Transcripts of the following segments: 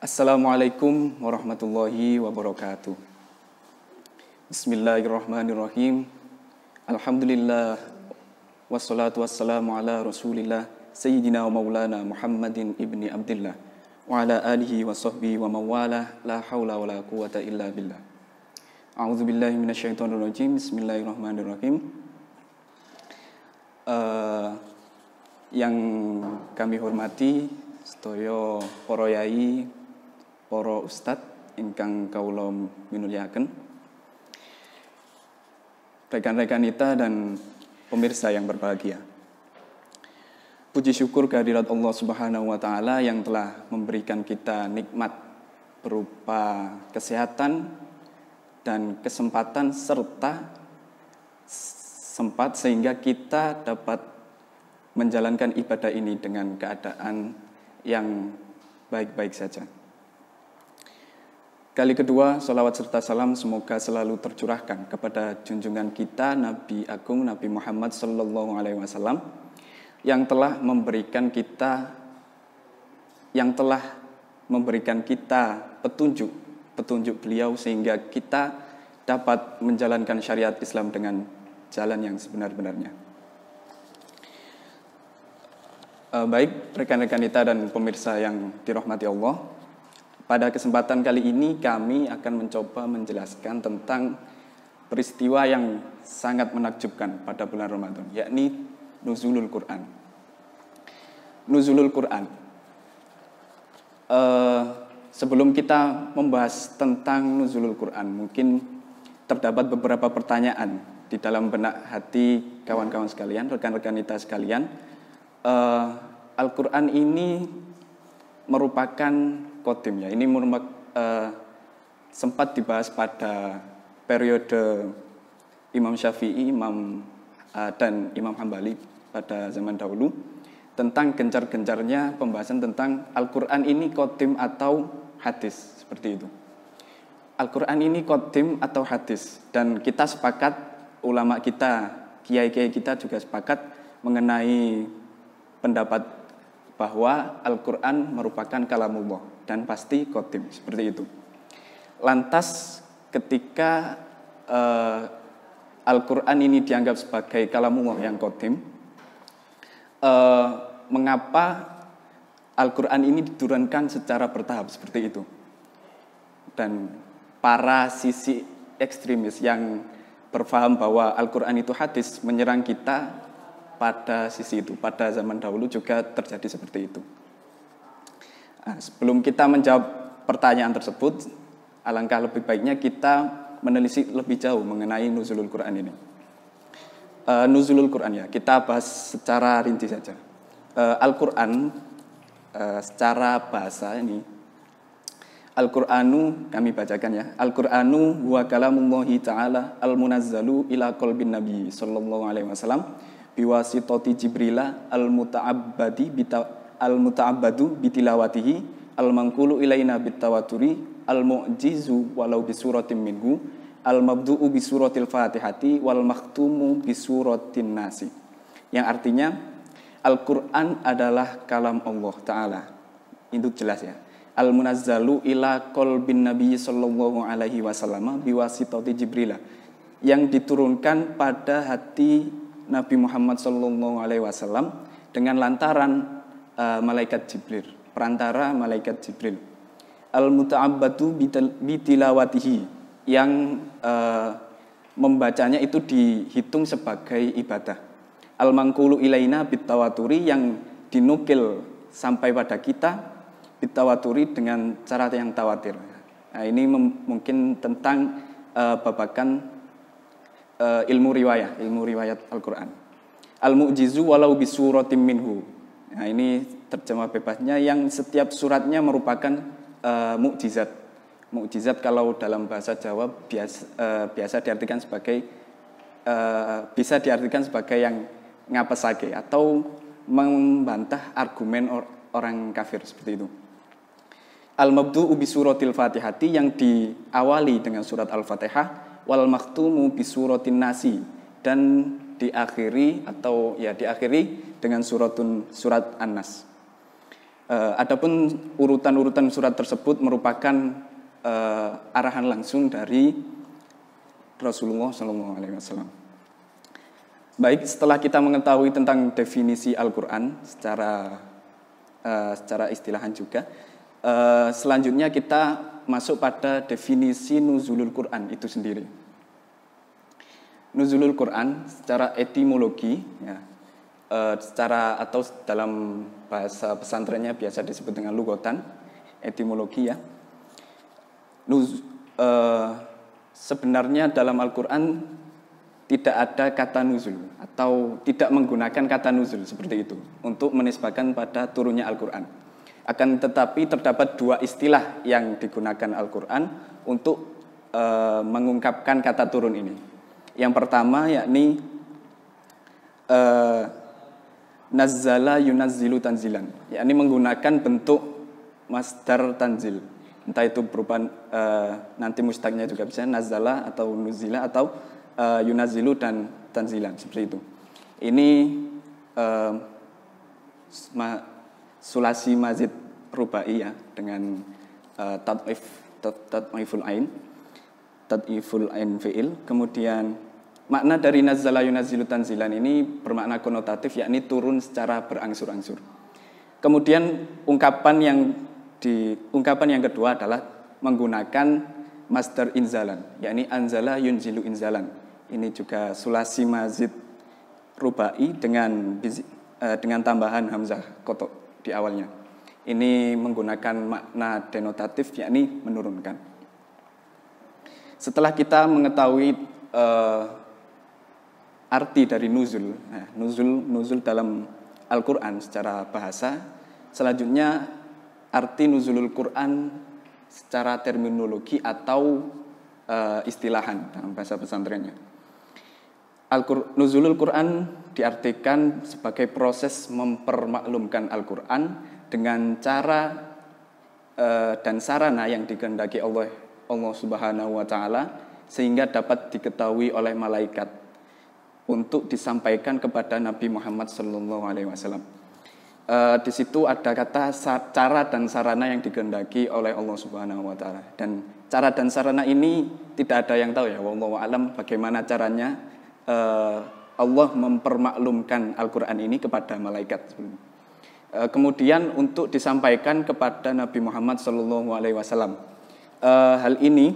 Assalamualaikum warahmatullahi wabarakatuh. Bismillahirrahmanirrahim. Alhamdulillah wassalatu wassalamu ala Rasulillah Sayyidina wa Maulana Muhammadin ibni Abdillah wa ala alihi wa sahbihi wa mawala la hawla wa la quwata illa billah. A'udzu billahi minasyaitonir rajim. Bismillahirrahmanirrahim. Yang kami hormati sedaya para yai, para ustadz ingkang kawula minulyaken, rekan-rekan kita dan pemirsa yang berbahagia. Puji syukur kehadirat Allah Subhanahu wa taala yang telah memberikan kita nikmat berupa kesehatan dan kesempatan serta sempat sehingga kita dapat menjalankan ibadah ini dengan keadaan yang baik-baik saja. Kali kedua, salawat serta salam semoga selalu tercurahkan kepada junjungan kita Nabi Agung Nabi Muhammad Sallallahu Alaihi Wasallam yang telah memberikan kita petunjuk beliau sehingga kita dapat menjalankan syariat Islam dengan jalan yang sebenar-benarnya. Baik rekan-rekan kita dan pemirsa yang dirahmati Allah, pada kesempatan kali ini kami akan mencoba menjelaskan tentang peristiwa yang sangat menakjubkan pada bulan Ramadan, yakni Nuzulul Quran. Nuzulul Quran. Sebelum kita membahas tentang Nuzulul Quran, mungkin terdapat beberapa pertanyaan di dalam benak hati kawan-kawan sekalian, rekan-rekan kita sekalian. Al-Quran ini merupakan qadim ya. Ini sempat dibahas pada periode Imam Syafi'i, dan Imam Hambali pada zaman dahulu tentang gencar-gencarnya pembahasan tentang Al-Quran ini qadim atau hadis, seperti itu. Al-Quran ini qadim atau hadis, dan kita sepakat, ulama kita, kiai-kiai kita juga sepakat mengenai pendapat bahwa Al-Quran merupakan kalamullah dan pasti qadim, seperti itu. Lantas ketika Al-Quran ini dianggap sebagai kalamullah yang qadim, mengapa Al-Quran ini diturunkan secara bertahap seperti itu? Dan para sisi ekstremis yang berfaham bahwa Al-Quran itu hadis menyerang kita pada sisi itu. Pada zaman dahulu juga terjadi seperti itu. Nah, sebelum kita menjawab pertanyaan tersebut, alangkah lebih baiknya kita menelisik lebih jauh mengenai Nuzulul Quran ini. Nuzulul Quran ya, kita bahas secara rinci saja. Al-Quran secara bahasa ini, Al-Qur'anu, kami bacakan ya. Al-Qur'anu huwa kalamullahi ta'ala al-munazzalu ila qalbin nabi sallallahu alaihi wasallam biwasitati Jibrila al-muta'abbadu bitilawatihi al-manqulu ilaina bitawaturi al-mu'jizu walau bisuratin minhu al-mabdu'u bisuratil fatihati wal makhtumu bisuratin nasi. Yang artinya Al-Quran adalah kalam Allah Ta'ala. Itu jelas ya. Al-munazzalu ila qalbin nabi sallallahu alaihi wasallam biwasitati Jibrila, yang diturunkan pada hati Nabi Muhammad sallallahu alaihi wasallam dengan lantaran malaikat Jibril, perantara malaikat Jibril. Al-muta'abbatu bitilawatihi, yang membacanya itu dihitung sebagai ibadah. Al-manqulu ilaina bitawaturi, yang dinukil sampai pada kita bitawaturi dengan cara yang tawatir. Nah, ini mungkin tentang babakan ilmu riwayat Al-Quran. Al-mu'jizu walau bisuratim minhu. Nah, ini terjemah bebasnya yang setiap suratnya merupakan mukjizat. Mukjizat kalau dalam bahasa Jawa biasa diartikan sebagai bisa diartikan sebagai yang ngapesake atau membantah argumen orang kafir, seperti itu. Al-mabdu'u bisuratil fatihati, yang diawali dengan surat Al-Fatihah, wal makhtumu bisuratin nasi, dan diakhiri dengan surat An-Nas. Adapun urutan-urutan surat tersebut merupakan arahan langsung dari Rasulullah SAW. Baik, setelah kita mengetahui tentang definisi Al-Quran secara istilahan juga, selanjutnya kita masuk pada definisi nuzulul Quran itu sendiri. Nuzulul Quran secara etimologi, ya, atau dalam bahasa pesantrennya biasa disebut dengan lugotan, etimologi ya. Sebenarnya dalam Al-Quran tidak ada kata nuzul atau tidak menggunakan kata nuzul seperti itu untuk menisbahkan pada turunnya Al-Quran. Akan tetapi terdapat dua istilah yang digunakan Al-Quran untuk mengungkapkan kata turun ini. Yang pertama yakni nazzala yunazzilu tanzilan, yakni menggunakan bentuk masdar tanzil. Entah itu berupa nanti mustaqnya juga bisa nazzala atau nuzila atau yunazzilu dan tanzilan seperti itu. Ini sulasi mazid rubai ya, dengan tad'iful ain fi'il. Kemudian makna dari nazzala yunazzilu tanzilan ini bermakna konotatif, yakni turun secara berangsur-angsur. Kemudian ungkapan yang kedua adalah menggunakan masdar inzalan, yakni anzala yunzilu inzalan. Ini juga sulasi mazid rubai dengan tambahan hamzah kotok di awalnya. Ini menggunakan makna denotatif, yakni menurunkan. Setelah kita mengetahui arti dari nuzul dalam Al-Quran secara bahasa, selanjutnya arti nuzulul Quran secara terminologi atau istilahan dalam bahasa pesantrennya. Nuzulul Quran diartikan sebagai proses mempermaklumkan Al-Quran dengan cara dan sarana yang dikehendaki Allah Subhanahu wa Ta'ala, sehingga dapat diketahui oleh malaikat untuk disampaikan kepada Nabi Muhammad SAW. Di situ ada kata cara dan sarana yang dikehendaki oleh Allah Subhanahu wa Ta'ala. Dan cara dan sarana ini tidak ada yang tahu ya, wallahu a'lam bagaimana caranya Allah mempermaklumkan Al-Quran ini kepada malaikat. Kemudian untuk disampaikan kepada Nabi Muhammad SAW. Hal ini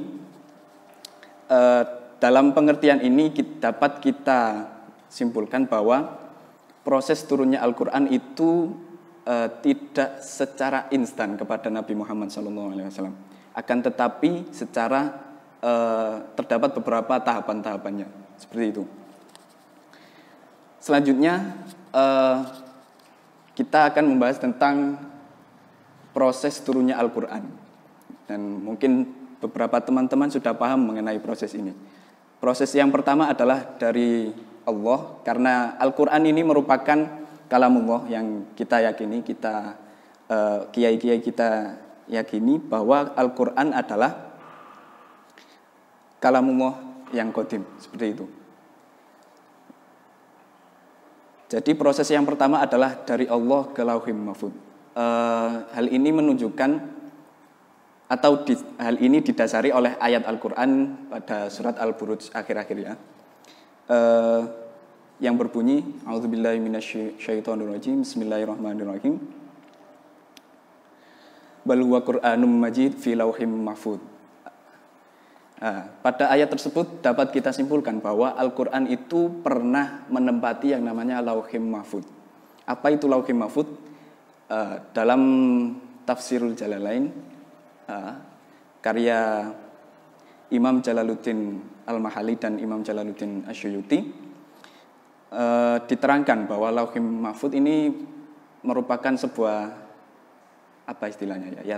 dalam pengertian ini dapat kita simpulkan bahwa proses turunnya Al-Quran itu tidak secara instan kepada Nabi Muhammad SAW. Akan tetapi secara terdapat beberapa tahapan-tahapannya, seperti itu. Selanjutnya kita akan membahas tentang proses turunnya Al-Quran. Dan mungkin beberapa teman-teman sudah paham mengenai proses ini. Proses yang pertama adalah dari Allah, karena Al-Quran ini merupakan kalamullah yang kita yakini, kiai-kiai kita yakini bahwa Al-Quran adalah kalamullah yang qadim, seperti itu. Jadi proses yang pertama adalah dari Allah ke Lauhul Mahfuz. Hal ini menunjukkan hal ini didasari oleh ayat Al-Quran pada surat Al-Buruj akhir-akhir ya. Yang berbunyi A'udzubillahi minasyaitonirrajim, Bismillahirrahmanirrahim. Bal huwa Qur'anum Majid fi Lauhim Mahfuz. Pada ayat tersebut dapat kita simpulkan bahwa Al-Quran itu pernah menempati yang namanya Lauhim Mahfuz. Apa itu Lauhim Mahfuz? Dalam Tafsirul Jalalain, karya Imam Jalaluddin Al-Mahali dan Imam Jalaluddin Asyuyuti, diterangkan bahwa Lauhim Mahfuz ini merupakan sebuah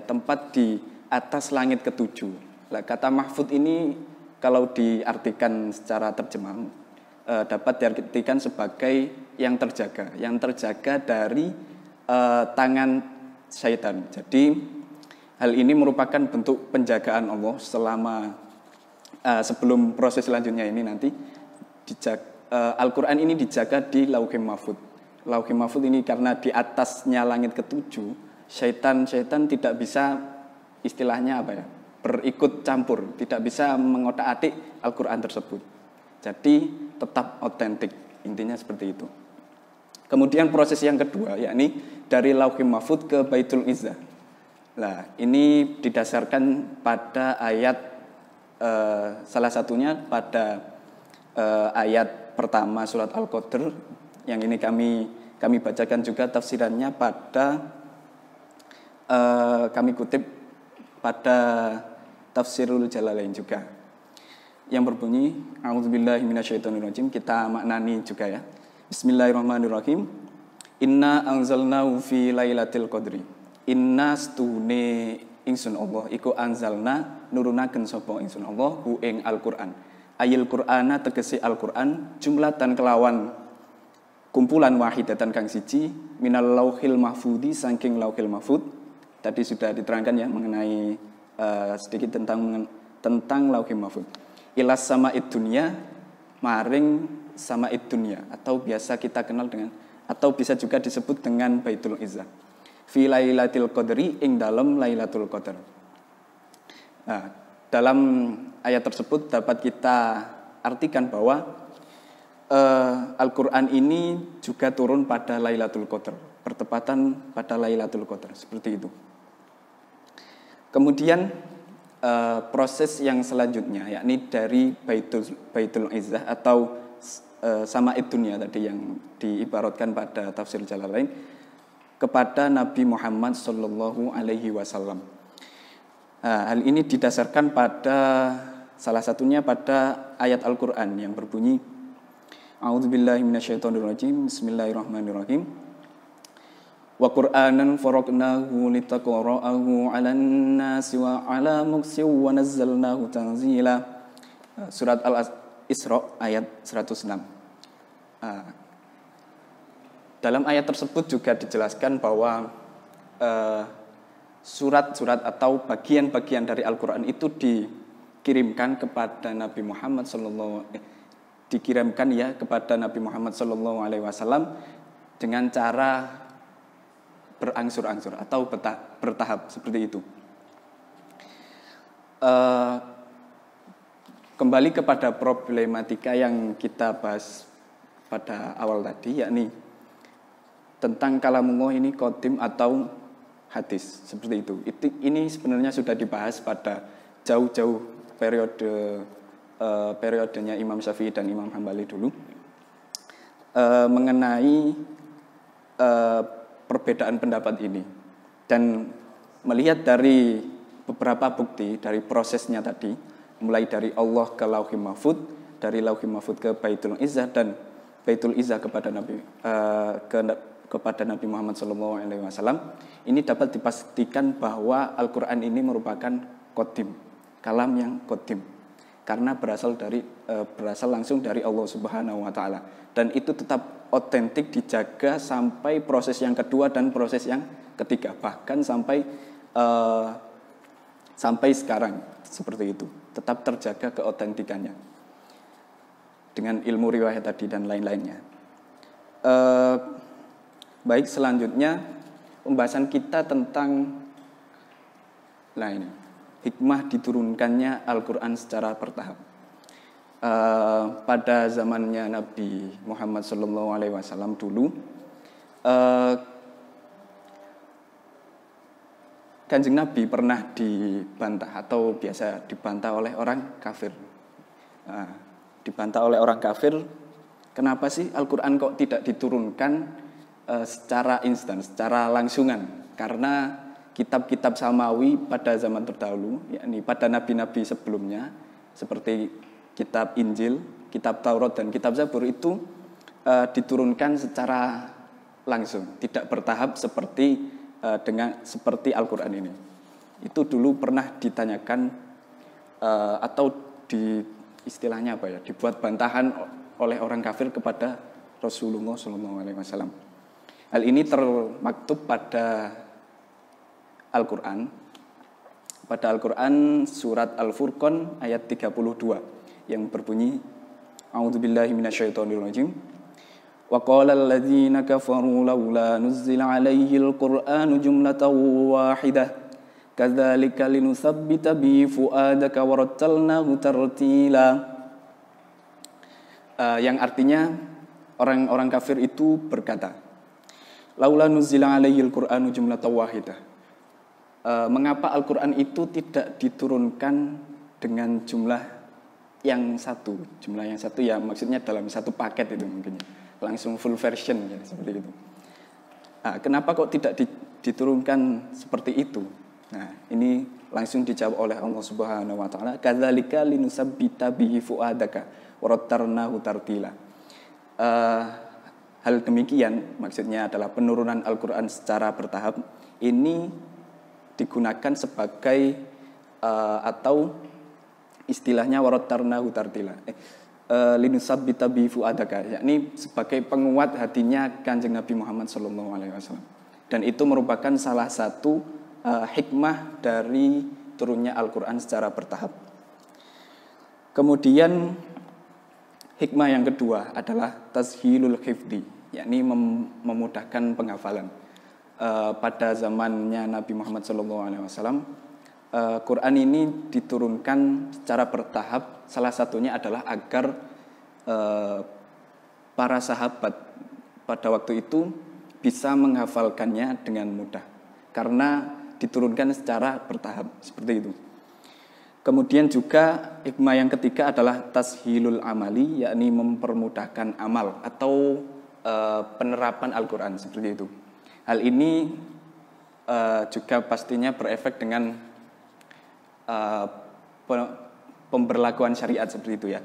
tempat di atas langit ketujuh. Kata mahfud ini kalau diartikan secara terjemah dapat diartikan sebagai yang terjaga dari tangan syaitan. Jadi hal ini merupakan bentuk penjagaan Allah sebelum proses selanjutnya ini nanti Al-Quran ini dijaga di Lauhim Mahfuz. Lauhim Mahfuz ini karena di atasnya langit ketujuh, Syaitan tidak bisa istilahnya apa ya? Berikut campur, tidak bisa mengotak-atik Al-Qur'an tersebut. Jadi tetap otentik, intinya seperti itu. Kemudian proses yang kedua yakni dari Lauhul Mahfuz ke Baitul Izzah. Nah, ini didasarkan pada ayat salah satunya pada ayat pertama surat Al-Qadr, yang ini kami bacakan juga tafsirannya pada kami kutip pada Tafsirul Jalalain juga, yang berbunyi A'udzubillahi minasyaitonirrajim. Kita maknani juga ya. Bismillahirrahmanirrahim. Inna anzalnahu fi lailatul qadri. Inna stune ingsun Allah iku anzalna nurunaken sapa ingsun Allah hu ing Al-Qur'an. Ayil Qur'ana tegese Al-Qur'an jumlatan kelawan kumpulan wahidatan kang siji minal lauhil mahfudi saking lauhil mahfud. Tadi sudah diterangkan ya mengenai sedikit tentang lauhil mahfud. Ilas sama'id dunya maring sama'id dunya, atau biasa kita kenal dengan, atau bisa juga disebut dengan Baitul Izzah. Fi lailatul qadri ing dalam Lailatul Qadar. Nah, dalam ayat tersebut dapat kita artikan bahwa Al-Qur'an ini juga turun pada Lailatul Qadar, bertepatan pada Lailatul Qadar, seperti itu. Kemudian proses yang selanjutnya yakni dari Baitul Izzah atau sama'id dunya tadi yang diibaratkan pada tafsir Jalalain kepada Nabi Muhammad sallallahu alaihi wasallam. Hal ini didasarkan pada salah satunya pada ayat Al-Qur'an yang berbunyi A'udzubillahi minasyaitonirrajim. Bismillahirrahmanirrahim. Wa Qur'anan faraqnahu litaqra'ahu 'alan nasi wa 'ala muksin wa nazzalnahu tanzila. Surat Al-Isra ayat 106. Dalam ayat tersebut juga dijelaskan bahwa surat-surat atau bagian-bagian dari Al-Qur'an itu dikirimkan kepada Nabi Muhammad sallallahu alaihi wasallam dengan cara berangsur-angsur atau bertahap seperti itu. Kembali kepada problematika yang kita bahas pada awal tadi, yakni tentang kalamullah ini qadim atau hadis, seperti itu. Ini sebenarnya sudah dibahas pada jauh-jauh periodenya Imam Syafi'i dan Imam Hambali dulu, mengenai perbedaan pendapat ini, dan melihat dari beberapa bukti dari prosesnya tadi, mulai dari Allah ke Lauhul Mahfud, dari Lauhul Mahfud ke Baitul Izzah, dan Baitul Izzah kepada Nabi Muhammad SAW, ini dapat dipastikan bahwa Al-Quran ini merupakan qadim, kalam yang qadim, karena berasal langsung dari Allah Subhanahu wa Ta'ala, dan itu tetap otentik dijaga sampai proses yang kedua dan proses yang ketiga, bahkan sampai sekarang seperti itu, tetap terjaga keotentikannya dengan ilmu riwayat tadi dan lain-lainnya. Baik, selanjutnya pembahasan kita tentang hikmah diturunkannya Al-Quran secara bertahap. Pada zamannya Nabi Muhammad SAW dulu, Kanjeng Nabi pernah dibantah atau biasa dibantah oleh orang kafir. Dibantah oleh orang kafir, kenapa sih Al-Quran kok tidak diturunkan secara instan, secara langsungan? Karena kitab-kitab samawi pada zaman terdahulu, yakni pada nabi-nabi sebelumnya, seperti kitab Injil, kitab Taurat, dan kitab Zabur itu diturunkan secara langsung, tidak bertahap seperti Al-Quran ini. Itu dulu pernah ditanyakan atau istilahnya apa ya, dibuat bantahan oleh orang kafir kepada Rasulullah SAW. Hal ini termaktub pada Al-Quran, surat Al-Furqan ayat 32 yang berbunyi A'udzubillahi minasyaitonirrajim. Wa qala alladziina kafaru laula nuzzila 'alaihil qur'anu jumlatan wahidah kadzalika linutsabbita bihi fu'adaka wa rattalnahu tartila. Yang artinya orang-orang kafir itu berkata, laula nuzzila alaihil qur'anu jumlatan wahidah. Mengapa Al-Qur'an itu tidak diturunkan dengan jumlah yang satu? Jumlah yang satu ya maksudnya dalam satu paket itu mungkin ya. Langsung full version ya, seperti itu. Kenapa kok tidak diturunkan seperti itu? Nah, ini langsung dijawab oleh Allah Subhanahu wa taala, kadzalika linusabbita bihi fuadaka wa rattarnahu tartila. Hal demikian maksudnya adalah penurunan Al-Qur'an secara bertahap ini digunakan sebagai atau istilahnya wa rattarnahu tartila. Linusabbita bihi fuadaka, yakni sebagai penguat hatinya Kanjeng Nabi Muhammad SAW. Dan itu merupakan salah satu hikmah dari turunnya Al-Quran secara bertahap. Kemudian hikmah yang kedua adalah tashilul hifdi, yakni memudahkan penghafalan. Pada zamannya Nabi Muhammad SAW, Quran ini diturunkan secara bertahap. Salah satunya adalah agar para sahabat pada waktu itu bisa menghafalkannya dengan mudah, karena diturunkan secara bertahap seperti itu. Kemudian juga hikmah yang ketiga adalah tashilul amali, yakni mempermudahkan amal atau penerapan Al-Quran seperti itu. Hal ini juga pastinya berefek dengan pemberlakuan syariat seperti itu ya.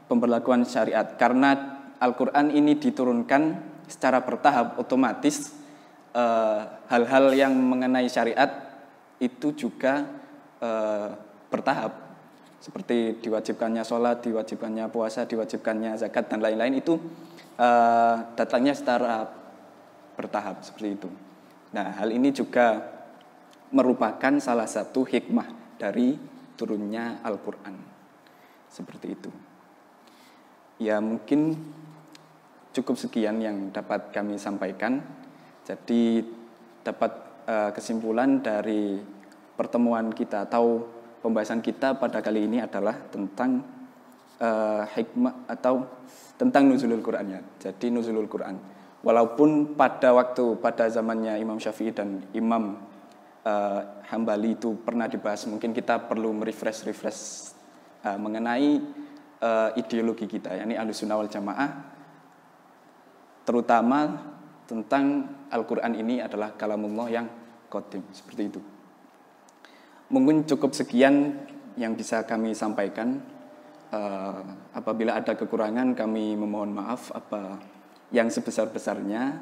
Pemberlakuan syariat, karena Al-Quran ini diturunkan secara bertahap, otomatis hal-hal yang mengenai syariat itu juga bertahap, seperti diwajibkannya sholat, diwajibkannya puasa, diwajibkannya zakat dan lain-lain itu datangnya secara bertahap seperti itu. Nah, hal ini juga merupakan salah satu hikmah dari turunnya Al-Quran seperti itu. Ya, mungkin cukup sekian yang dapat kami sampaikan. Jadi dapat kesimpulan dari pertemuan kita atau pembahasan kita pada kali ini adalah tentang hikmah atau tentang nuzulul Quran ya. Jadi nuzulul Quran. Walaupun pada zamannya Imam Syafi'i dan Imam Hambali itu pernah dibahas, mungkin kita perlu merefresh mengenai ideologi kita, yakni Ahlussunnah wal Jamaah, terutama tentang Al-Quran ini adalah kalamullah yang qadim, seperti itu. Mungkin cukup sekian yang bisa kami sampaikan. Apabila ada kekurangan kami memohon maaf yang sebesar-besarnya.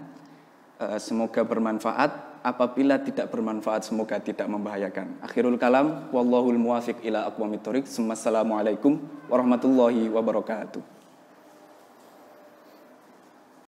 Semoga bermanfaat. Apabila tidak bermanfaat, semoga tidak membahayakan. Akhirul kalam, wallahul muwafiq ila aqwamit thoriq. Assalamualaikum warahmatullahi wabarakatuh.